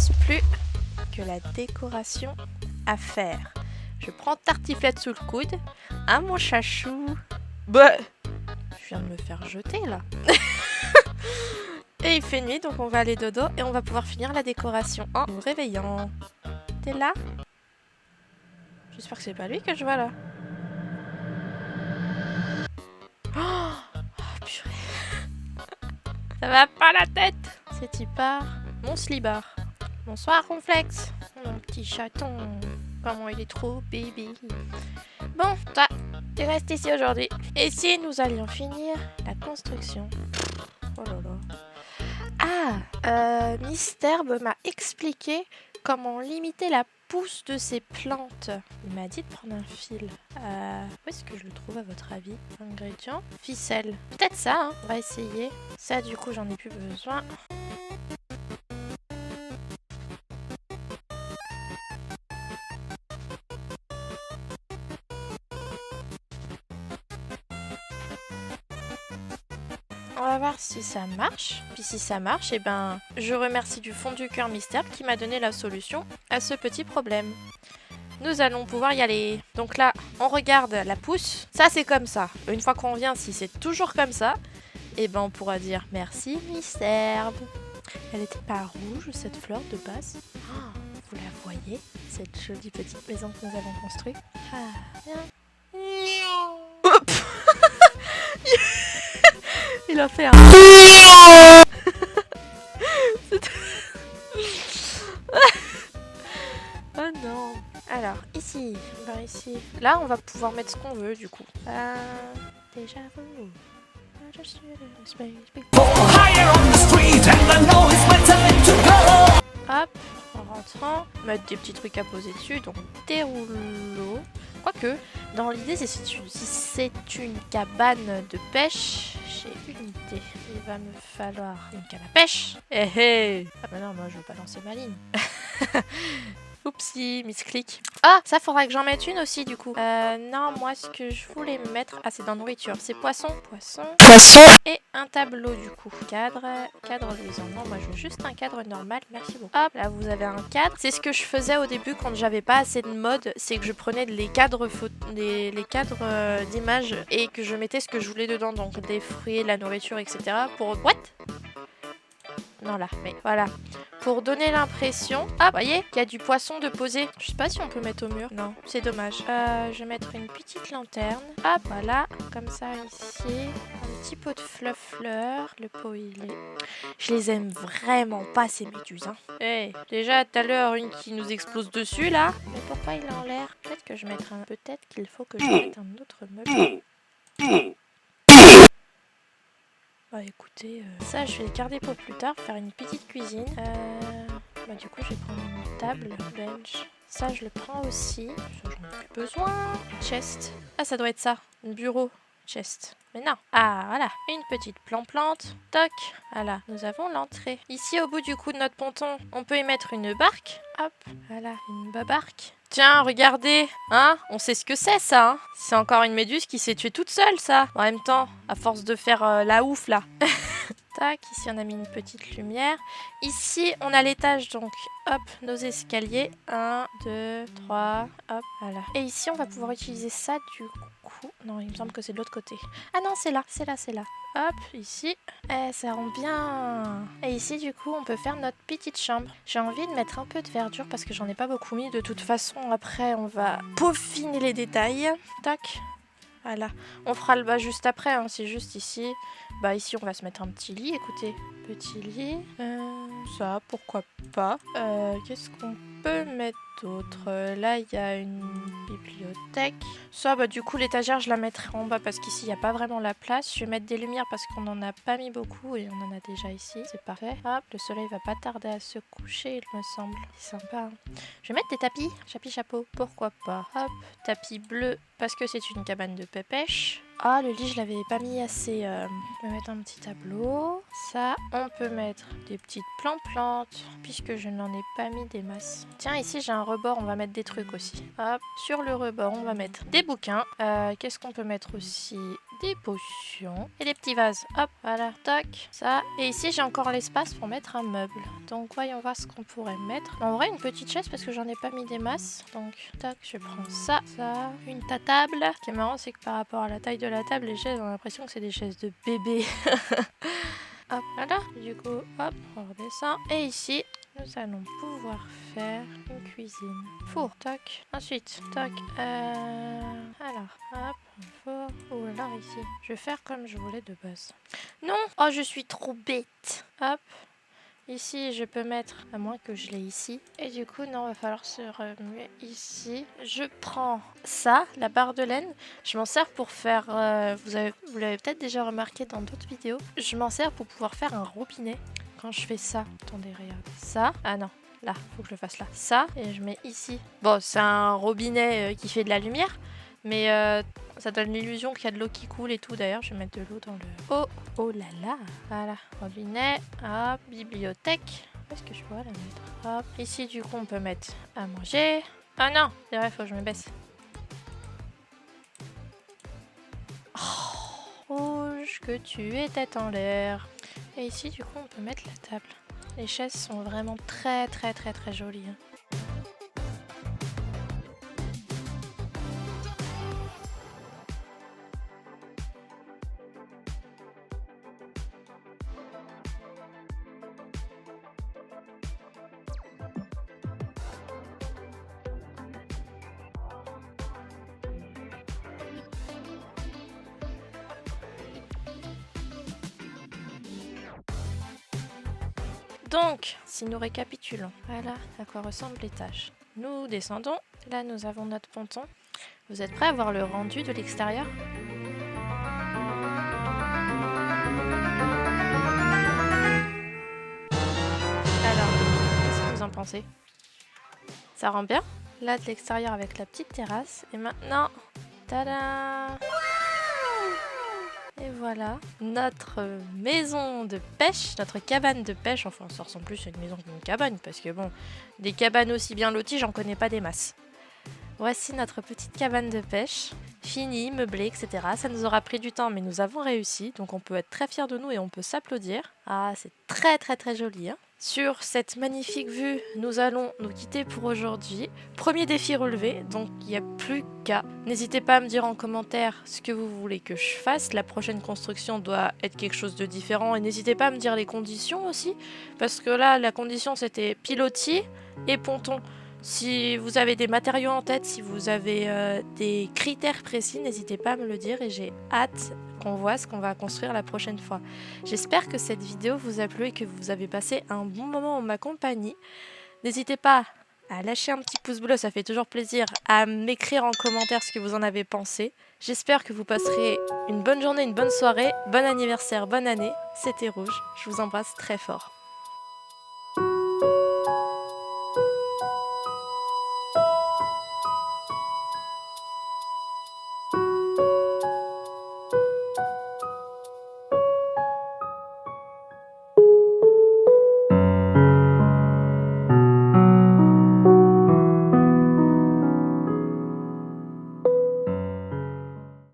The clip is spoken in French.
reste plus que la décoration à faire. Je prends tartiflette sous le coude. Ah mon chachou. Bah, je viens de me faire jeter là. Et il fait nuit, donc on va aller dodo et on va pouvoir finir la décoration en nous réveillant. T'es là? J'espère que c'est pas lui que je vois là. Oh, purée. Ça va pas la tête. C'est y part. Mon slibard. Bonsoir Ronflex. Mon petit chaton. Comment il est trop bébé. Bon, toi, tu restes ici aujourd'hui. Et si nous allions finir la construction? Oh là là. Ah, Miss Herbe m'a expliqué comment limiter la pousse de ces plantes. Il m'a dit de prendre un fil. Où est-ce que je le trouve à votre avis? Ingrédients? Ficelle. Peut-être ça, hein. On va essayer. Ça, du coup, j'en ai plus besoin. On va voir si ça marche. Puis si ça marche, eh ben, je remercie du fond du cœur Miss Herbe qui m'a donné la solution à ce petit problème. Nous allons pouvoir y aller. Donc là, on regarde la pousse. Ça, c'est comme ça. Une fois qu'on revient, si c'est toujours comme ça, eh ben, on pourra dire merci Miss Herbe. Elle n'était pas rouge, cette fleur de base. Oh, vous la voyez, cette jolie petite maison que nous avons construite. Ah, bien. Il a fait un... Oh non. Alors, ici, par ici. Là, on va pouvoir mettre ce qu'on veut, du coup. Déjà vous. Je suis le space. Hop, en rentrant, mettre des petits trucs à poser dessus, donc des rouleaux. Quoique, dans l'idée, si c'est une cabane de pêche chez Unité, il va me falloir une canne à pêche. Eh hey. Ah bah non, moi je veux pas lancer ma ligne. Oupsie, misclick. Ah, ça faudra que j'en mette une aussi du coup. Non, moi ce que je voulais mettre... Ah, c'est dans nourriture. C'est poisson. Et un tableau du coup. Cadre luisant. Non, moi je veux juste un cadre normal. Merci beaucoup. Hop, là vous avez un cadre. C'est ce que je faisais au début quand j'avais pas assez de mode. C'est que je prenais les cadres les cadres d'images et que je mettais ce que je voulais dedans. Donc des fruits, la nourriture, etc. Pour... What? Non là, mais voilà. Pour donner l'impression... Ah, vous voyez, il y a du poisson de poser. Je sais pas si on peut mettre au mur. Non, c'est dommage. Je vais mettre une petite lanterne. Hop, voilà. Comme ça, ici. Un petit pot de fleurs. Le pot, il est... Je les aime vraiment pas, ces méduses. Hein. Hey, déjà, tout à l'heure, une qui nous explose dessus, là. Mais pourquoi il est en l'air? Peut-être que je mettrai un... Peut-être qu'il faut que je mette un autre meuble. Bah écoutez, ça je vais le garder pour plus tard, faire une petite cuisine. Bah du coup je vais prendre une table, bench. Ça je le prends aussi, ça j'en ai plus besoin. Chest, ah ça doit être ça, un bureau, chest. Mais non, ah voilà, une petite plante, toc, voilà, nous avons l'entrée. Ici au bout du coup de notre ponton, on peut y mettre une barque, hop, voilà, une barque. Tiens, regardez, hein, on sait ce que c'est ça, hein. C'est encore une méduse qui s'est tuée toute seule, ça. En même temps, à force de faire la ouf, là. Tac, ici on a mis une petite lumière. Ici, on a l'étage, donc, hop, nos escaliers. 1, 2, 3, hop, voilà. Et ici, on va pouvoir utiliser ça, du coup. Non, il me semble que c'est de l'autre côté. Ah non, c'est là. Hop, ici. Ça rend bien. Et ici, du coup, on peut faire notre petite chambre. J'ai envie de mettre un peu de verdure parce que j'en ai pas beaucoup mis. De toute façon, après, on va peaufiner les détails. Tac. Voilà. On fera le bas juste après. Hein. C'est juste ici. Bah, ici, on va se mettre un petit lit. Écoutez. Petit lit. Ça, pourquoi pas. Qu'est-ce qu'on peut mettre d'autre? Là, il y a une bibliothèque. Ça, bah, du coup, l'étagère, je la mettrai en bas parce qu'ici, il n'y a pas vraiment la place. Je vais mettre des lumières parce qu'on n'en a pas mis beaucoup et on en a déjà ici. C'est parfait. Hop, le soleil va pas tarder à se coucher, il me semble. C'est sympa. Hein. Je vais mettre des tapis. Chapeau. Pourquoi pas. Hop, tapis bleu parce que c'est une cabane de pêche. Ah, le lit, je l'avais pas mis assez. Je vais mettre un petit tableau. Ça, on peut mettre des petites plantes, puisque je n'en ai pas mis des masses. Tiens, ici, j'ai un rebord, on va mettre des trucs aussi. Hop, sur le rebord, on va mettre des bouquins. Qu'est-ce qu'on peut mettre aussi? Des potions et des petits vases. Hop, voilà, tac, ça. Et ici, j'ai encore l'espace pour mettre un meuble. Donc, voyons voir ce qu'on pourrait mettre. En vrai, une petite chaise parce que j'en ai pas mis des masses. Donc, tac, je prends ça, ça, une table. Ce qui est marrant, c'est que par rapport à la taille de la table, les chaises, on a l'impression que c'est des chaises de bébé. Hop, voilà. Du coup, hop, on redescend. Et ici, nous allons pouvoir faire une cuisine. Four, toc. Ensuite, toc. Alors, hop, un four. Ou alors ici. Je vais faire comme je voulais de base. Non! Oh, je suis trop bête. Hop. Ici, je peux mettre, à moins que je l'ai ici. Et du coup, non, va falloir se remuer ici. Je prends ça, la barre de laine. Je m'en sers pour faire, vous l'avez peut-être déjà remarqué dans d'autres vidéos. Je m'en sers pour pouvoir faire un robinet. Quand je fais ça, attendez, regardez. Ça, ah non, là, faut que je le fasse là. Ça, et je mets ici. Bon, c'est un robinet qui fait de la lumière. Mais ça donne l'illusion qu'il y a de l'eau qui coule et tout. D'ailleurs, je vais mettre de l'eau dans le... Oh, oh là là. Voilà, robinet. Hop, bibliothèque. Où est-ce que je pourrais la mettre? Hop. Ici, du coup, on peut mettre à manger. Ah non, c'est vrai, faut que je me baisse. Oh, rouge, que tu es tête en l'air. Et ici, du coup, on peut mettre la table. Les chaises sont vraiment très, très, très, très jolies. Hein. Donc, si nous récapitulons, voilà à quoi ressemblent les tâches. Nous descendons, là nous avons notre ponton. Vous êtes prêts à voir le rendu de l'extérieur? Alors, qu'est-ce que vous en pensez? Ça rend bien? Là de l'extérieur avec la petite terrasse. Et maintenant, tada! Et voilà, notre maison de pêche, notre cabane de pêche. Enfin, ça ressemble plus à une maison qu'une cabane, parce que bon, des cabanes aussi bien loties, j'en connais pas des masses. Voici notre petite cabane de pêche, finie, meublée, etc. Ça nous aura pris du temps, mais nous avons réussi, donc on peut être très fiers de nous et on peut s'applaudir. Ah, c'est très très très joli, hein. Sur cette magnifique vue, nous allons nous quitter pour aujourd'hui. Premier défi relevé, donc il n'y a plus qu'à. N'hésitez pas à me dire en commentaire ce que vous voulez que je fasse. La prochaine construction doit être quelque chose de différent. Et n'hésitez pas à me dire les conditions aussi. Parce que là, la condition c'était pilotis et ponton. Si vous avez des matériaux en tête, si vous avez des critères précis, n'hésitez pas à me le dire et j'ai hâte qu'on voit ce qu'on va construire la prochaine fois. J'espère que cette vidéo vous a plu et que vous avez passé un bon moment en ma compagnie. N'hésitez pas à lâcher un petit pouce bleu, ça fait toujours plaisir, à m'écrire en commentaire ce que vous en avez pensé. J'espère que vous passerez une bonne journée, une bonne soirée, bon anniversaire, bonne année. C'était Rouge, je vous embrasse très fort.